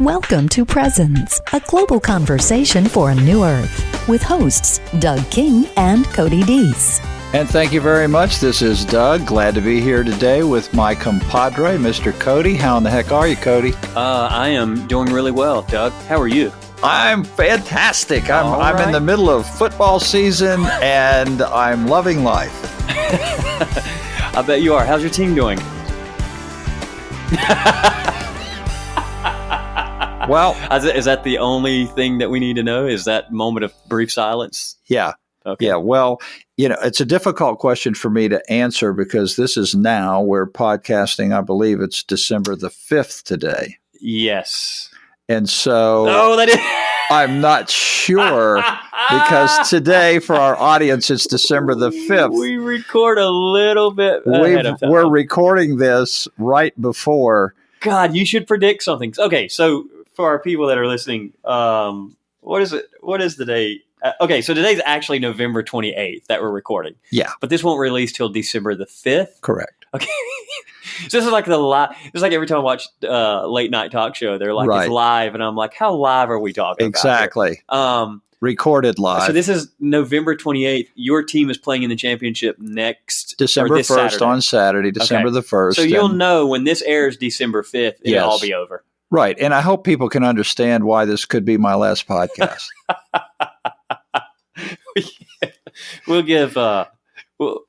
Welcome to Presence, a global conversation for a new earth, with hosts Doug King and Cody Deese. And thank you very much. This is Doug. Glad to be here today with my compadre, Mr. Cody. How in the heck are you, Cody? I am doing really well, Doug. How are you? I'm fantastic. I'm right. in the middle of football season, and I'm loving life. I bet you are. How's your team doing? Well, is that the only thing that we need to know? Is that moment of brief silence? yeah. Okay. Yeah, well, it's a difficult question for me to answer because this is now, we're podcasting, I believe it's December the 5th today. Yes. And so that is. I'm not sure because today for our audience, it's December the 5th. We record a little bit ahead of time. We're recording this right before. God, you should predict something. Okay, so for our people that are listening, what is it? What is the date? Okay, so today's actually November 28th that we're recording. Yeah. But this won't release till December the 5th. Correct. Okay. So this is like it's like every time I watch late night talk show, they're like, Right. It's live. And I'm like, how live are we talking Exactly. about? Recorded live. So this is November 28th. Your team is playing in the championship next December 1st Saturday. on Saturday, December the 1st. So you'll know when this airs December 5th, it'll Yes. all be over. Right. And I hope people can understand why this could be my last podcast.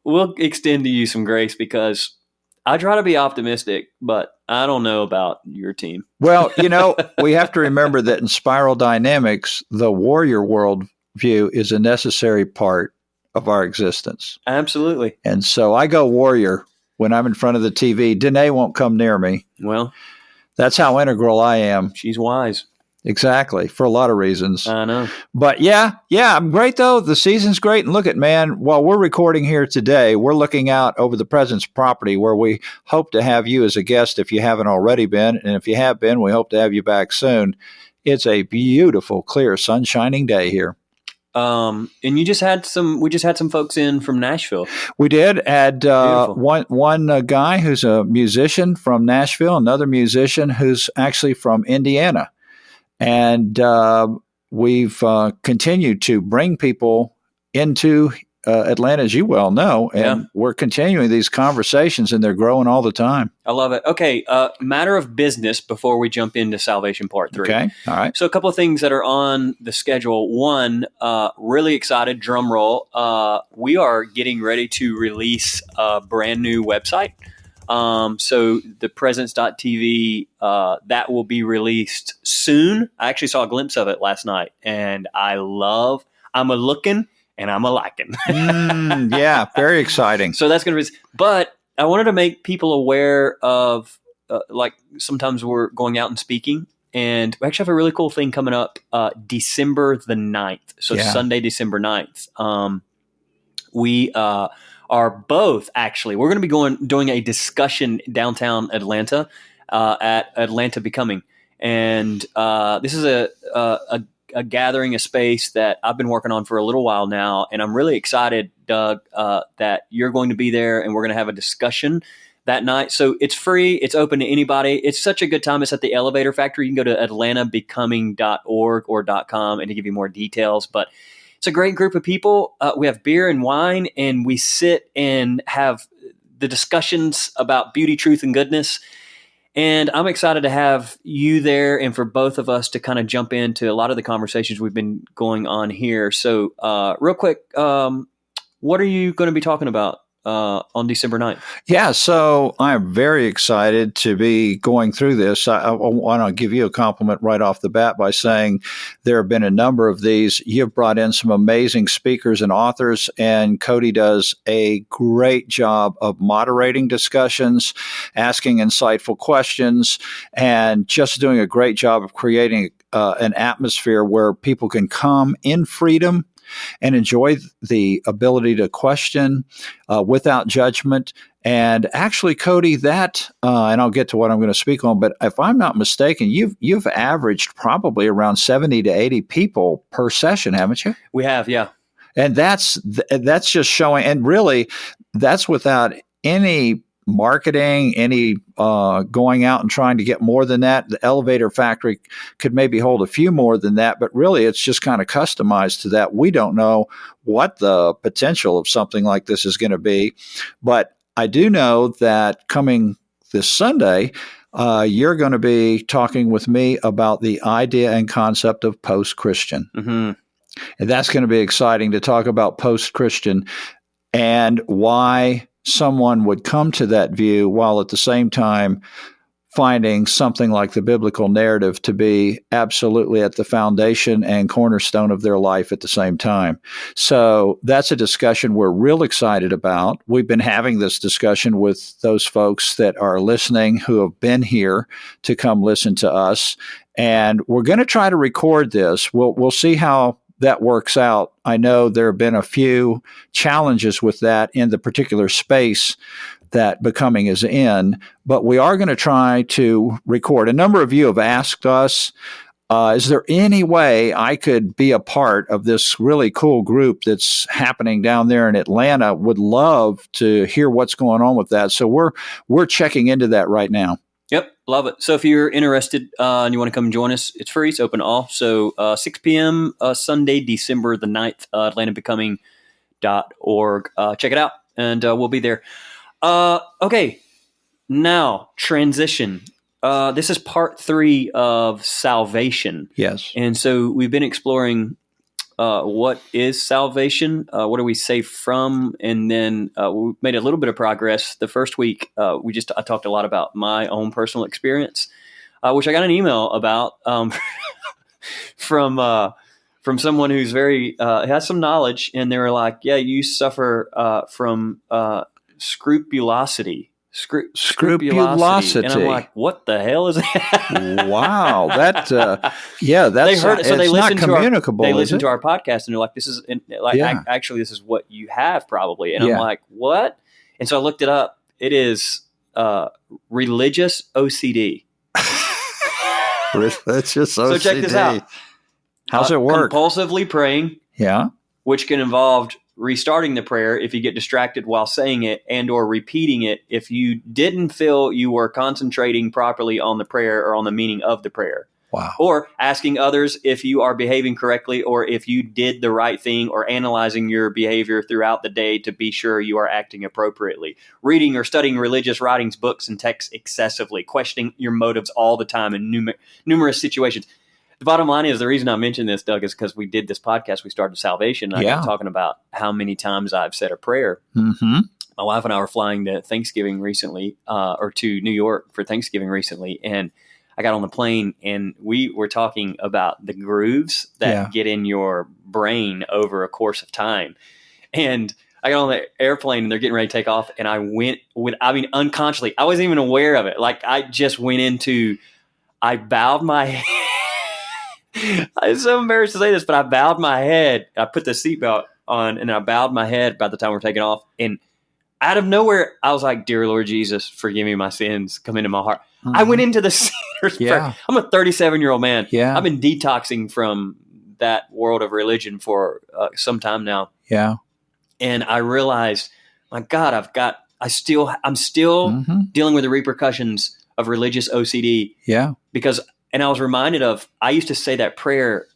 We'll extend to you some grace because I try to be optimistic, but I don't know about your team. Well, we have to remember that in spiral dynamics, the warrior worldview is a necessary part of our existence. Absolutely. And so I go warrior when I'm in front of the TV. Danae won't come near me. Well, that's how integral I am. she's wise. Exactly. For a lot of reasons. I know. But yeah, I'm great though. The season's great. And look at, man, while we're recording here today, we're looking out over the Presence property where we hope to have you as a guest if you haven't already been. And if you have been, we hope to have you back soon. It's a beautiful, clear, sunshining day here. And we just had some folks in from Nashville. We did add Beautiful. one guy who's a musician from Nashville, another musician who's actually from Indiana. And we've continued to bring people into Atlanta, as you well know, and we're continuing these conversations, and they're growing all the time. I love it. Okay, matter of business before we jump into Salvation Part 3. Okay, all right. So a couple of things that are on the schedule. One, really excited, drum roll. We are getting ready to release a brand new website. So the presence.tv, that will be released soon. I actually saw a glimpse of it last night, and I'm a looking and I'm a liking. Yeah, very exciting. So that's going to be, but I wanted to make people aware of, like sometimes we're going out and speaking, and we actually have a really cool thing coming up, December the 9th. So Sunday, December 9th. We, are both actually. We're going to be doing a discussion downtown Atlanta at Atlanta Becoming, and this is a gathering, a space that I've been working on for a little while now, and I'm really excited, Doug, that you're going to be there, and we're going to have a discussion that night. So it's free. It's open to anybody. It's such a good time. It's at the Elevator Factory. You can go to atlantabecoming.org or .com and to give you more details, but it's a great group of people. We have beer and wine, and we sit and have the discussions about beauty, truth, and goodness. And I'm excited to have you there and for both of us to kind of jump into a lot of the conversations we've been going on here. So real quick, what are you going to be talking about on December 9th? Yeah, so I'm very excited to be going through this. I want to give you a compliment right off the bat by saying there have been a number of these. You've brought in some amazing speakers and authors, and Cody does a great job of moderating discussions, asking insightful questions, and just doing a great job of creating an atmosphere where people can come in freedom and enjoy the ability to question without judgment. And actually, Cody, that, and I'll get to what I'm going to speak on, but if I'm not mistaken, you've averaged probably around 70 to 80 people per session, haven't you? We have, yeah. And that's just showing, and really, that's without any marketing, any going out and trying to get more than that. The Elevator Factory could maybe hold a few more than that, but really it's just kind of customized to that. We don't know what the potential of something like this is going to be, but I do know that coming this Sunday, you're going to be talking with me about the idea and concept of post-Christian. Mm-hmm. And that's going to be exciting to talk about post-Christian and why someone would come to that view while at the same time finding something like the biblical narrative to be absolutely at the foundation and cornerstone of their life at the same time. So that's a discussion we're real excited about. We've been having this discussion with those folks that are listening who have been here to come listen to us. And we're going to try to record this. We'll see how that works out. I know there have been a few challenges with that in the particular space that Becoming is in, but we are going to try to record. A number of you have asked us, is there any way I could be a part of this really cool group that's happening down there in Atlanta? Would love to hear what's going on with that. So we're checking into that right now. Yep, love it. So if you're interested and you want to come join us, it's free. It's open to all. So 6 p.m. Sunday, December the 9th, AtlantaBecoming.org. Check it out, and we'll be there. Okay, now transition. This is part 3 of salvation. Yes. And so we've been exploring what is salvation, what are we saved from, and then we made a little bit of progress. The first week, I talked a lot about my own personal experience, which I got an email about from someone who's very has some knowledge, and they were like, "Yeah, you suffer from scrupulosity." Scrupulosity. And I'm like, what the hell is that? Wow. That's they heard it. So they listened not communicable. They listened to our podcast and they're like, this is actually, this is what you have probably. And I'm like, what? And so I looked it up. It is religious OCD. Religious OCD. So check this out. How's it work? Compulsively praying. Yeah. Which can involve restarting the prayer if you get distracted while saying it, and or repeating it if you didn't feel you were concentrating properly on the prayer or on the meaning of the prayer. Wow. Or asking others if you are behaving correctly or if you did the right thing, or analyzing your behavior throughout the day to be sure you are acting appropriately. Reading or studying religious writings, books, and texts excessively. Questioning your motives all the time in numerous situations. The bottom line is, the reason I mentioned this, Doug, is because we did this podcast. We started Salvation. And I got talking about how many times I've said a prayer. Mm-hmm. My wife and I were flying to Thanksgiving recently, or to New York for Thanksgiving recently. And I got on the plane and we were talking about the grooves that get in your brain over a course of time. And I got on the airplane and they're getting ready to take off. And I went unconsciously, I wasn't even aware of it. Like I just went into, I bowed my head. I'm so embarrassed to say this, but I bowed my head. I put the seatbelt on and I bowed my head by the time we're taking off. And out of nowhere, I was like, "Dear Lord Jesus, forgive me my sins. Come into my heart." Mm-hmm. I went into the sinner's prayer. I'm a 37-year-old man. Yeah. I've been detoxing from that world of religion for some time now. Yeah. And I realized, my God, I'm still dealing with the repercussions of religious OCD. Yeah. And I was reminded of, I used to say that prayer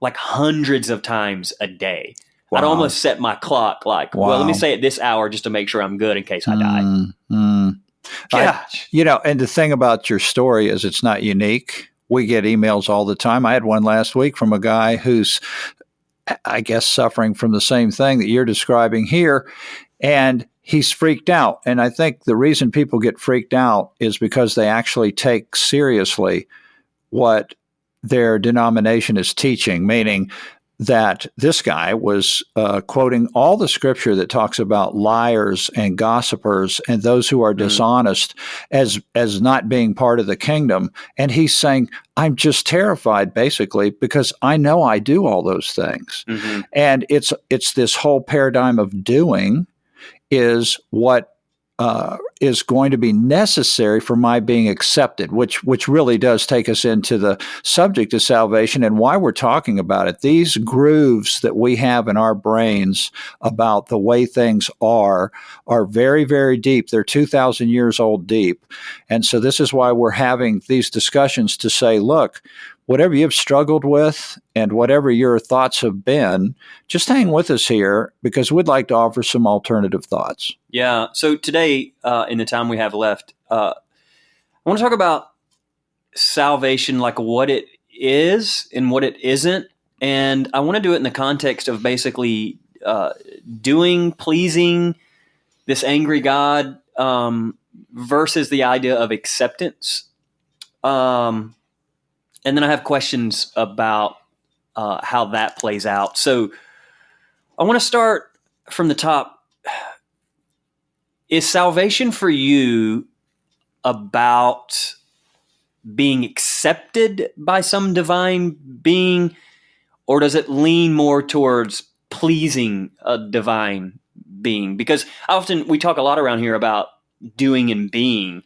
like hundreds of times a day. Wow. I'd almost set my clock like, well, let me say it this hour just to make sure I'm good in case I die. Gosh. And the thing about your story is it's not unique. We get emails all the time. I had one last week from a guy who's, I guess, suffering from the same thing that you're describing here. And he's freaked out. And I think the reason people get freaked out is because they actually take seriously what their denomination is teaching, meaning that this guy was quoting all the scripture that talks about liars and gossipers and those who are dishonest as not being part of the kingdom. And he's saying, I'm just terrified, basically, because I know I do all those things. Mm-hmm. And it's this whole paradigm of doing is what is going to be necessary for my being accepted, which really does take us into the subject of salvation and why we're talking about it. These grooves that we have in our brains about the way things are very, very deep. They're 2,000 years old deep. And so this is why we're having these discussions to say, look, whatever you've struggled with and whatever your thoughts have been, just hang with us here because we'd like to offer some alternative thoughts. Yeah. So today, in the time we have left, I want to talk about salvation, like what it is and what it isn't. And I want to do it in the context of basically pleasing this angry God versus the idea of acceptance. And then I have questions about how that plays out. So I want to start from the top. Is salvation for you about being accepted by some divine being, or does it lean more towards pleasing a divine being? Because often we talk a lot around here about doing and being.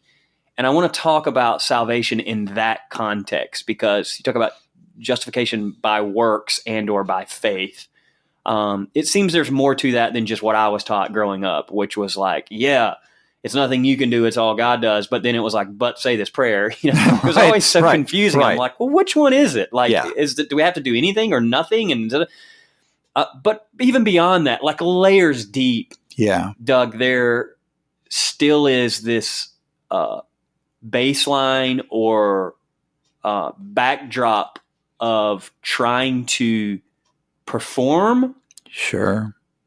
And I want to talk about salvation in that context because you talk about justification by works and or by faith. It seems there's more to that than just what I was taught growing up, which was like, yeah, it's nothing you can do. It's all God does. But then it was like, but say this prayer. It was always so confusing. I'm like, well, which one is it? Like, do we have to do anything or nothing? And but even beyond that, like layers deep, Doug, there still is this baseline or backdrop of trying to perform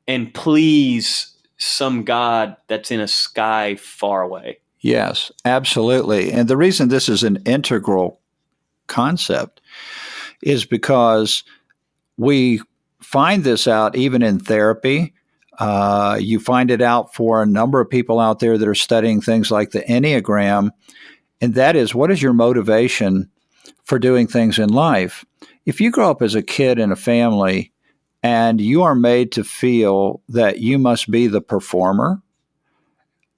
and please some God that's in a sky far away. Yes, absolutely. And the reason this is an integral concept is because we find this out even in therapy. You find it out for a number of people out there that are studying things like the Enneagram. And that is, what is your motivation for doing things in life? If you grow up as a kid in a family and you are made to feel that you must be the performer,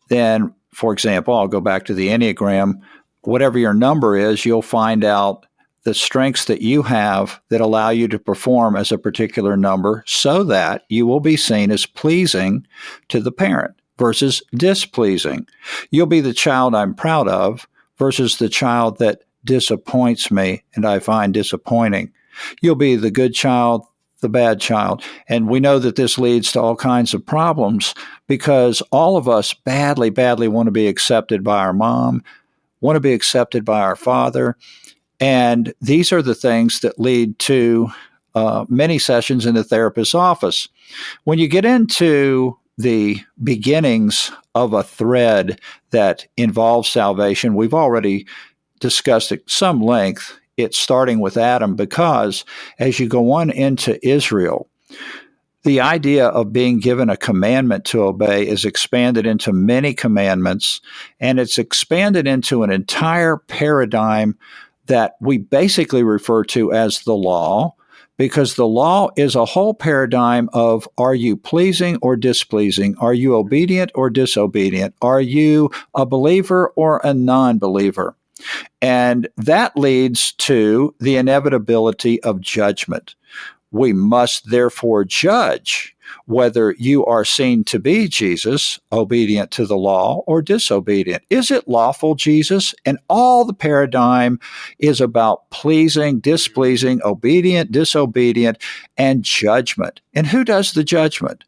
then, for example, I'll go back to the Enneagram, whatever your number is, you'll find out the strengths that you have that allow you to perform as a particular number so that you will be seen as pleasing to the parent versus displeasing. You'll be the child I'm proud of versus the child that disappoints me and I find disappointing. You'll be the good child, the bad child. And we know that this leads to all kinds of problems because all of us badly, badly want to be accepted by our mom, want to be accepted by our father. And these are the things that lead to many sessions in the therapist's office. When you get into the beginnings of a thread that involves salvation, we've already discussed at some length. It's starting with Adam because as you go on into Israel, the idea of being given a commandment to obey is expanded into many commandments, and it's expanded into an entire paradigm that we basically refer to as the law, because the law is a whole paradigm of are you pleasing or displeasing? Are you obedient or disobedient? Are you a believer or a non-believer? And that leads to the inevitability of judgment. We must therefore judge whether you are seen to be Jesus, obedient to the law, or disobedient. Is it lawful, Jesus? And all the paradigm is about pleasing, displeasing, obedient, disobedient, and judgment. And who does the judgment?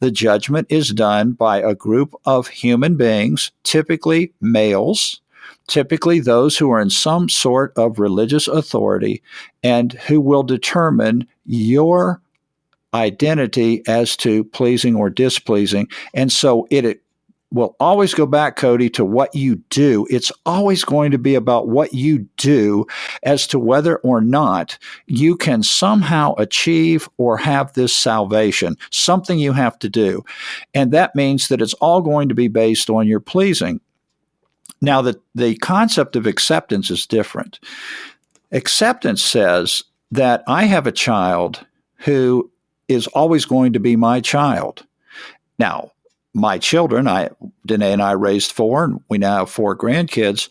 The judgment is done by a group of human beings, typically males, typically those who are in some sort of religious authority and who will determine your identity as to pleasing or displeasing. And so it will always go back, Cody, to what you do. It's always going to be about what you do as to whether or not you can somehow achieve or have this salvation, something you have to do. And that means that it's all going to be based on your pleasing. Now, the concept of acceptance is different. Acceptance says that I have a child who is always going to be my child. Now, my children, Danae and I raised 4, and we now have 4 grandkids.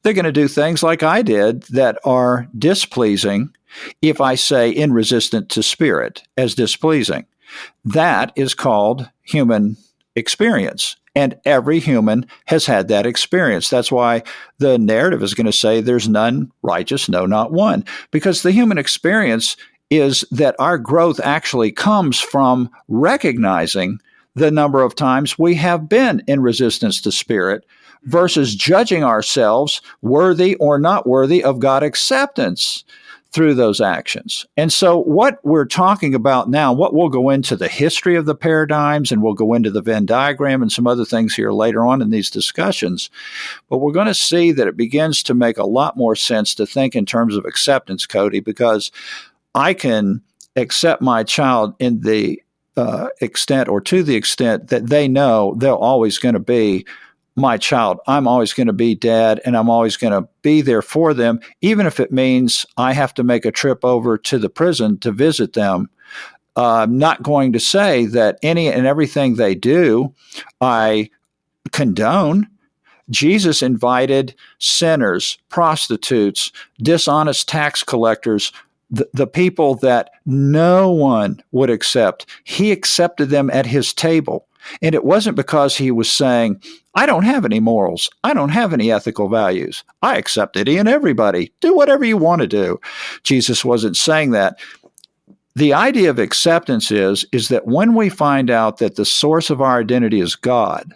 They're going to do things like I did that are displeasing if I say inresistant to spirit as displeasing. That is called human experience. And every human has had that experience. That's why the narrative is going to say there's none righteous, no, not one. Because the human experience is that our growth actually comes from recognizing the number of times we have been in resistance to spirit versus judging ourselves worthy or not worthy of God acceptance through those actions. And so what we're talking about now, what we'll go into the history of the paradigms, and we'll go into the Venn diagram and some other things here later on in these discussions, but we're going to see that it begins to make a lot more sense to think in terms of acceptance, Cody, because I can accept my child in the extent or to the extent that they know they're always going to be my child. I'm always going to be dad, and I'm always going to be there for them, even if it means I have to make a trip over to the prison to visit them. I'm not going to say that any and everything they do I condone. Jesus invited sinners, prostitutes, dishonest tax collectors, the people that no one would accept. He accepted them at his table. And it wasn't because he was saying, I don't have any morals. I don't have any ethical values. I accept any and everybody. Do whatever you want to do. Jesus wasn't saying that. The idea of acceptance is that when we find out that the source of our identity is God,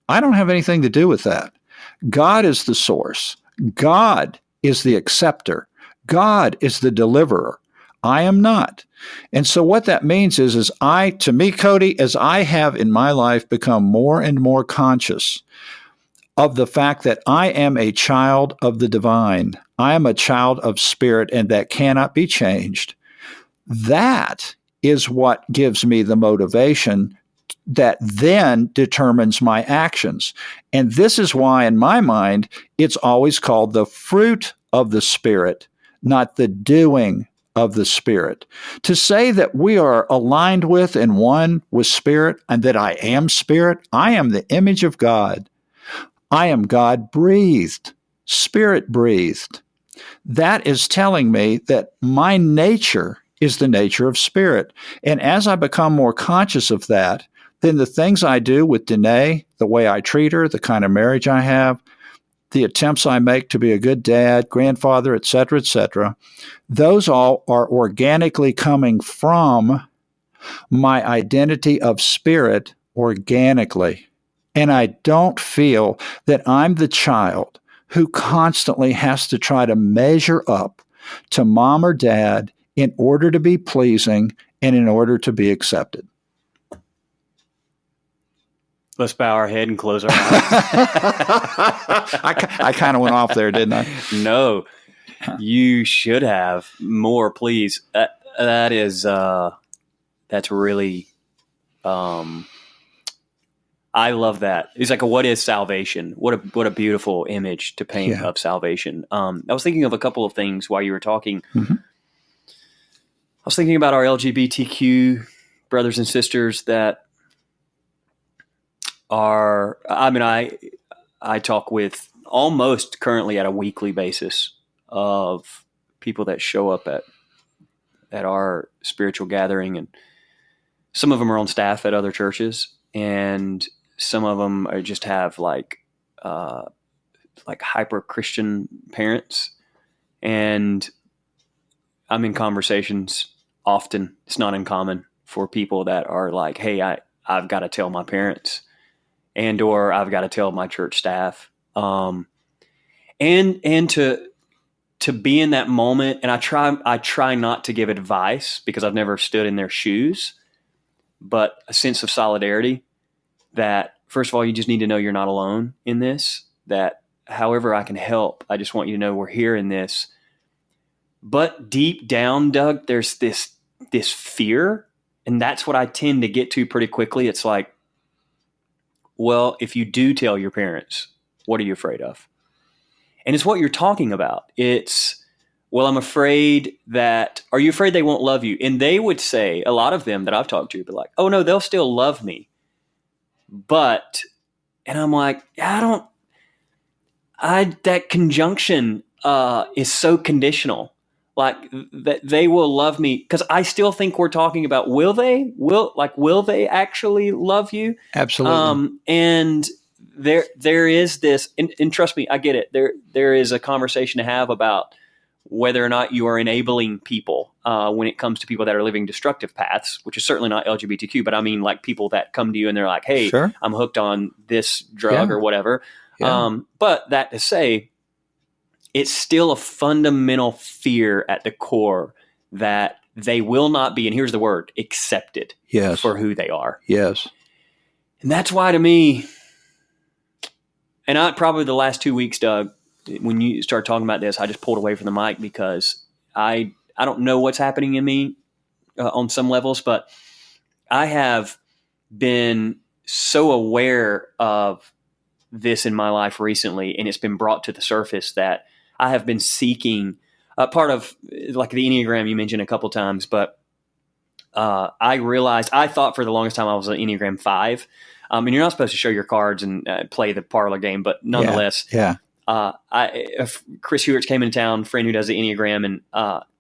I don't have anything to do with that. God is the source. God is the acceptor. God is the deliverer. I am not. And so what that means is to me, Cody, as I have in my life become more and more conscious of the fact that I am a child of the divine, I am a child of spirit, and that cannot be changed. That is what gives me the motivation that then determines my actions. And this is why, in my mind, it's always called the fruit of the Spirit, not the doing of the Spirit. To say that we are aligned with and one with Spirit and that I am Spirit, I am the image of God. I am God breathed, Spirit breathed. That is telling me that my nature is the nature of Spirit. And as I become more conscious of that, then the things I do with Danae, the way I treat her, the kind of marriage I have, the attempts I make to be a good dad, grandfather, et cetera, those all are organically coming from my identity of spirit organically. And I don't feel that I'm the child who constantly has to try to measure up to mom or dad in order to be pleasing and in order to be accepted. Let's bow our head and close our eyes. I kind of went off there, didn't I? No, you should have more, please. That's really, I love that. It's like, what is salvation? What a beautiful image to paint of salvation. I was thinking of a couple of things while you were talking. Mm-hmm. I was thinking about our LGBTQ brothers and sisters that are, I talk with almost currently at a weekly basis of people that show up at our spiritual gathering, and some of them are on staff at other churches, and some of them just have like hyper Christian parents. And I'm in conversations often. It's not uncommon for people that are like, hey, I've got to tell my parents, and or I've got to tell my church staff, and to be in that moment. And I try not to give advice because I've never stood in their shoes, but a sense of solidarity that, first of all, you just need to know you're not alone in this, that however I can help, I just want you to know we're here in this. But deep down, Doug, there's this fear, and that's what I tend to get to pretty quickly. It's like, well, if you do tell your parents, what are you afraid of? And it's what you're talking about. It's, well, I'm afraid that, are you afraid they won't love you? And they would say, a lot of them that I've talked to, be like, oh no, they'll still love me. And I'm like, that conjunction is so conditional. Like that they will love me, because I still think we're talking about will they actually love you? Absolutely. And there is this, and trust me, I get it. There is a conversation to have about whether or not you are enabling people when it comes to people that are living destructive paths, which is certainly not LGBTQ, but I mean like people that come to you and they're like, hey, Sure. I'm hooked on this drug or whatever. Yeah. But that to say, it's still a fundamental fear at the core that they will not be, and here's the word, accepted for who they are. Yes. And that's why to me, and probably the last 2 weeks, Doug, when you start talking about this, I just pulled away from the mic because I don't know what's happening in me on some levels, but I have been so aware of this in my life recently, and it's been brought to the surface that I have been seeking part of like the Enneagram you mentioned a couple times, but I realized, I thought for the longest time I was an Enneagram 5. And you're not supposed to show your cards and play the parlor game, but nonetheless, Chris Hewitt came into town, friend who does the Enneagram,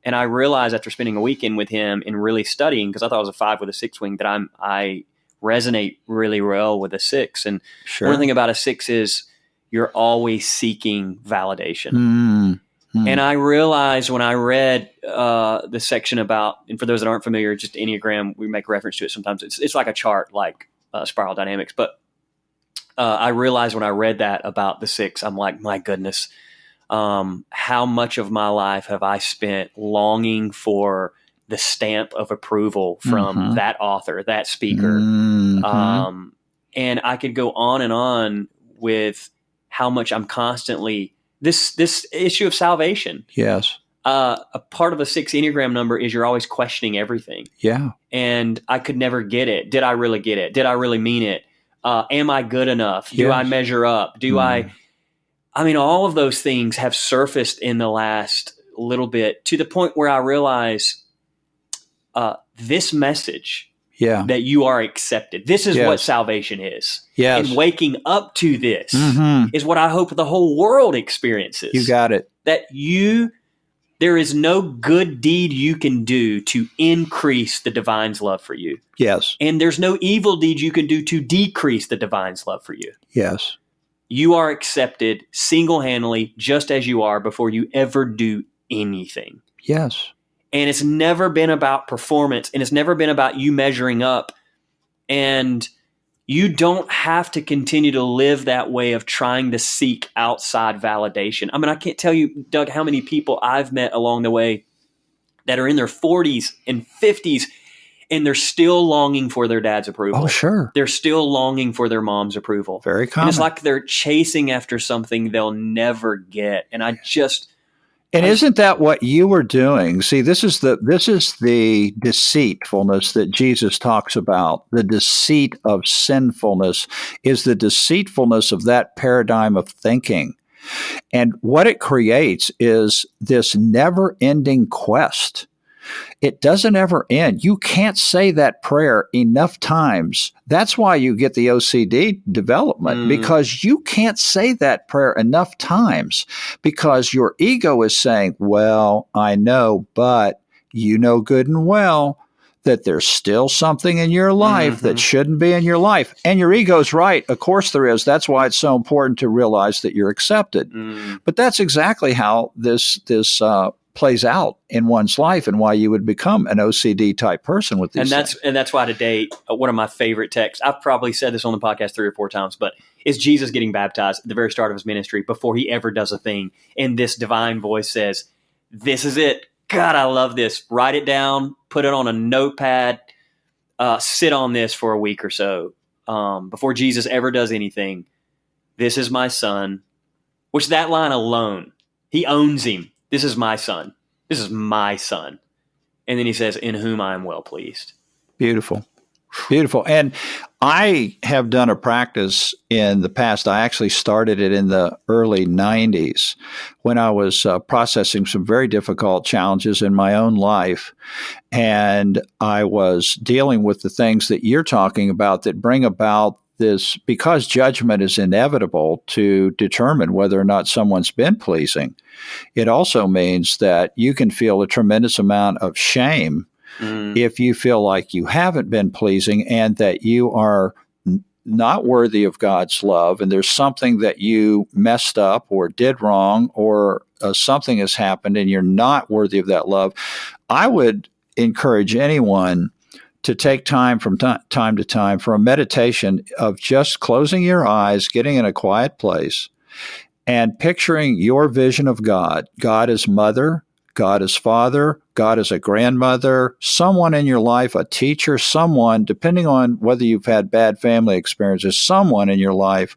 and I realized after spending a weekend with him and really studying, because I thought I was a 5 with a 6 wing, that I resonate really well with a 6. And one thing about a 6 is you're always seeking validation. Mm-hmm. And I realized when I read the section about, and for those that aren't familiar, just Enneagram, we make reference to it sometimes. It's like a chart, like spiral dynamics. But I realized when I read that about the 6, I'm like, my goodness, how much of my life have I spent longing for the stamp of approval from that author, that speaker? Mm-hmm. And I could go on and on with how much I'm constantly, this issue of salvation. Yes. A part of a 6 Enneagram number is you're always questioning everything. Yeah. And I could never get it. Did I really get it? Did I really mean it? Am I good enough? Do I measure up? I mean, all of those things have surfaced in the last little bit, to the point where I realize this message that you are accepted. This is what salvation is. Yes. And waking up to this is what I hope the whole world experiences. You got it. That there is no good deed you can do to increase the divine's love for you. Yes. And there's no evil deed you can do to decrease the divine's love for you. Yes. You are accepted single-handedly just as you are before you ever do anything. Yes. And it's never been about performance, and it's never been about you measuring up. And you don't have to continue to live that way of trying to seek outside validation. I mean, I can't tell you, Doug, how many people I've met along the way that are in their 40s and 50s, and they're still longing for their dad's approval. Oh, sure. They're still longing for their mom's approval. Very common. And it's like they're chasing after something they'll never get. And isn't that what you were doing? See, this is the deceitfulness that Jesus talks about. The deceit of sinfulness is the deceitfulness of that paradigm of thinking. And what it creates is this never-ending quest. It doesn't ever end. You can't say that prayer enough times. That's why you get the OCD development, because you can't say that prayer enough times, because your ego is saying, well, I know, but you know good and well that there's still something in your life that shouldn't be in your life. And your ego's right. Of course there is. That's why it's so important to realize that you're accepted. But that's exactly how this plays out in one's life, and why you would become an OCD type person with these things. And that's why today, one of my favorite texts, I've probably said this on the podcast 3 or 4 times, but is Jesus getting baptized at the very start of his ministry before he ever does a thing. And this divine voice says, this is it. God, I love this. Write it down, put it on a notepad, sit on this for a week or so before Jesus ever does anything. This is my son, which that line alone, he owns him. This is my son. This is my son. And then he says, in whom I am well pleased. Beautiful. Beautiful. And I have done a practice in the past. I actually started it in the early 90s when I was processing some very difficult challenges in my own life. And I was dealing with the things that you're talking about that bring about this, because judgment is inevitable to determine whether or not someone's been pleasing, it also means that you can feel a tremendous amount of shame if you feel like you haven't been pleasing and that you are not worthy of God's love, and there's something that you messed up or did wrong, or something has happened and you're not worthy of that love. I would encourage anyone to take time from time to time for a meditation of just closing your eyes, getting in a quiet place, and picturing your vision of God. God as mother, God as father, God as a grandmother, someone in your life, a teacher, someone, depending on whether you've had bad family experiences, someone in your life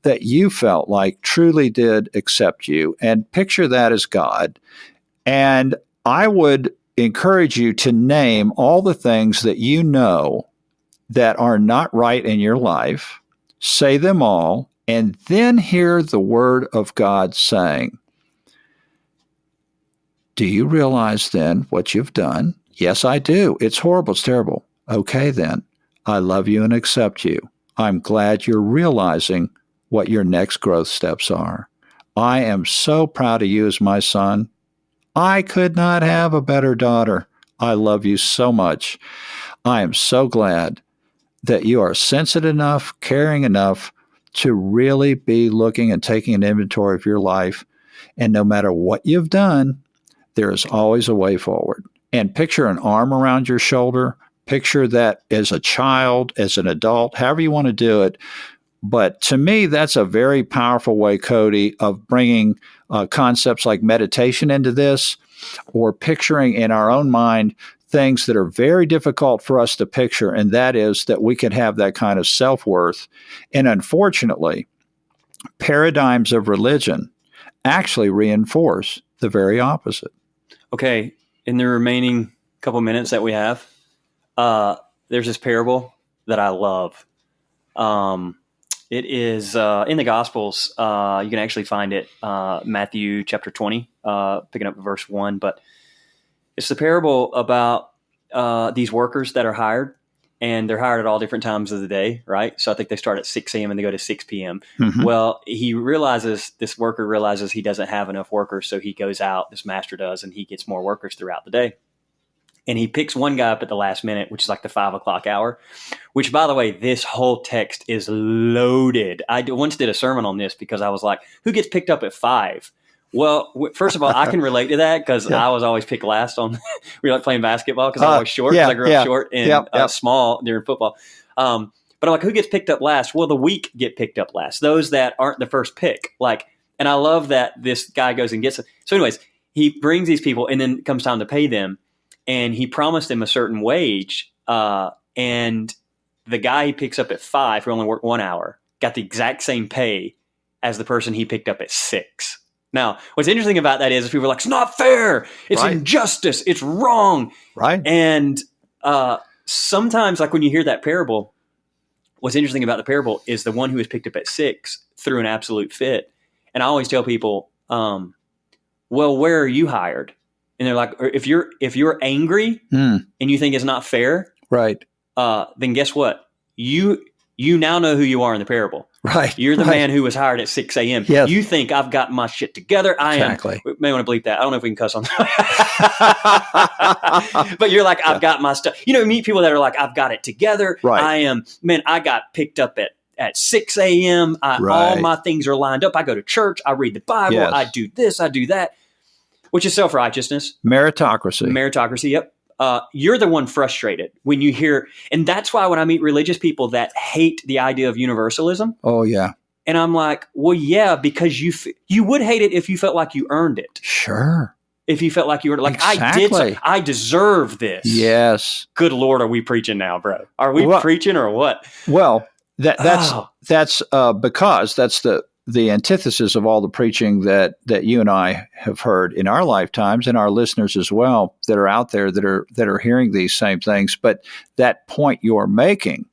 that you felt like truly did accept you, and picture that as God. And I would encourage you to name all the things that you know that are not right in your life, say them all, and then hear the word of God saying, do you realize then what you've done? Yes, I do. It's horrible. It's terrible. Okay, then. I love you and accept you. I'm glad you're realizing what your next growth steps are. I am so proud of you as my son. I could not have a better daughter. I love you so much. I am so glad that you are sensitive enough, caring enough to really be looking and taking an inventory of your life. And no matter what you've done, there is always a way forward. And picture an arm around your shoulder. Picture that as a child, as an adult, however you want to do it. But to me, that's a very powerful way, Cody, of bringing concepts like meditation into this, or picturing in our own mind things that are very difficult for us to picture, and that is that we can have that kind of self-worth. And unfortunately, paradigms of religion actually reinforce the very opposite. Okay, in the remaining couple minutes that we have, there's this parable that I love. It is in the Gospels. You can actually find it, Matthew chapter 20, picking up verse 1. But it's the parable about these workers that are hired, and they're hired at all different times of the day, right? So I think they start at 6 a.m. and they go to 6 p.m. Mm-hmm. Well, this worker realizes he doesn't have enough workers, so he goes out, this master does, and he gets more workers throughout the day. And he picks one guy up at the last minute, which is like the 5 o'clock hour, which, by the way, this whole text is loaded. I once did a sermon on this because I was like, who gets picked up at 5? Well, first of all, I can relate to that because I was always picked last on we like playing basketball because I was short, because I grew up short and small during football. But I'm like, who gets picked up last? Well, the weak get picked up last. Those that aren't the first pick. And I love that this guy goes and gets it. So anyways, he brings these people, and then it comes time to pay them. And he promised them a certain wage, and the guy he picks up at 5, who only worked 1 hour, got the exact same pay as the person he picked up at 6. Now, what's interesting about that is people are like, it's not fair, it's injustice, it's wrong. Right. And sometimes, like when you hear that parable, what's interesting about the parable is the one who was picked up at 6 threw an absolute fit. And I always tell people, well, where are you hired? And they're like, if you're angry and you think it's not fair, right? Then guess what? You now know who you are in the parable. Right. You're the man who was hired at 6 a.m. Yes. You think I've got my shit together. Exactly. We may want to bleep that. I don't know if we can cuss on that. But you're like, I've got my stuff. You meet people that are like, I've got it together. Right. I got picked up at 6 a.m. All my things are lined up. I go to church. I read the Bible. Yes. I do this. I do that. Which is self-righteousness. Meritocracy, yep. You're the one frustrated when you hear, and that's why when I meet religious people that hate the idea of universalism. Oh, yeah. And I'm like, well, yeah, because you would hate it if you felt like you earned it. Sure. If you felt like you were like, exactly. I deserve this. Yes. Good Lord, are we preaching now, bro? Are we preaching or what? Well, that's because that's the antithesis of all the preaching that you and I have heard in our lifetimes, and our listeners as well that are out there that are hearing these same things. But that point you're making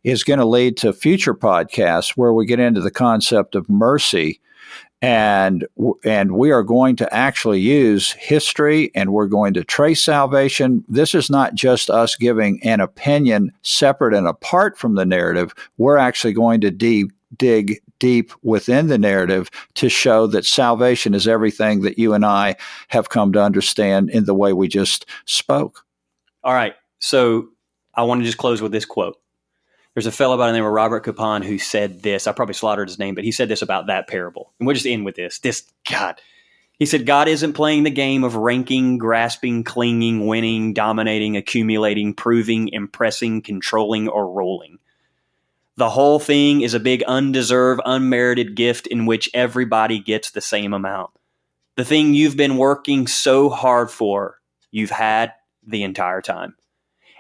is going to lead to future podcasts where we get into the concept of mercy And we are going to actually use history, and we're going to trace salvation. This is not just us giving an opinion separate and apart from the narrative. We're actually going to dig deep within the narrative to show that salvation is everything that you and I have come to understand in the way we just spoke. All right. So I want to just close with this quote. There's a fellow by the name of Robert Capon who said this. I probably slaughtered his name, but he said this about that parable. And we'll just end with this. God. He said, God isn't playing the game of ranking, grasping, clinging, winning, dominating, accumulating, proving, impressing, controlling, or rolling. The whole thing is a big undeserved, unmerited gift in which everybody gets the same amount. The thing you've been working so hard for, you've had the entire time.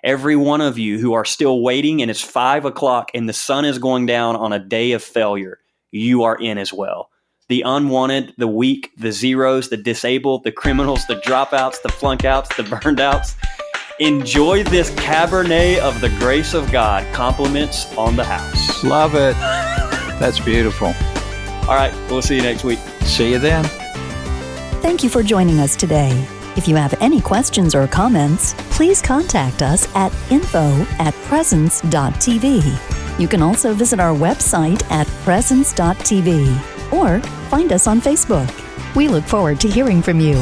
Every one of you who are still waiting and it's 5 o'clock and the sun is going down on a day of failure, you are in as well. The unwanted, the weak, the zeros, the disabled, the criminals, the dropouts, the flunkouts, the burned outs. Enjoy this Cabernet of the grace of God. Compliments on the house. Love it. That's beautiful. All right. We'll see you next week. See you then. Thank you for joining us today. If you have any questions or comments, please contact us at info@presence.tv. You can also visit our website at presence.tv or find us on Facebook. We look forward to hearing from you.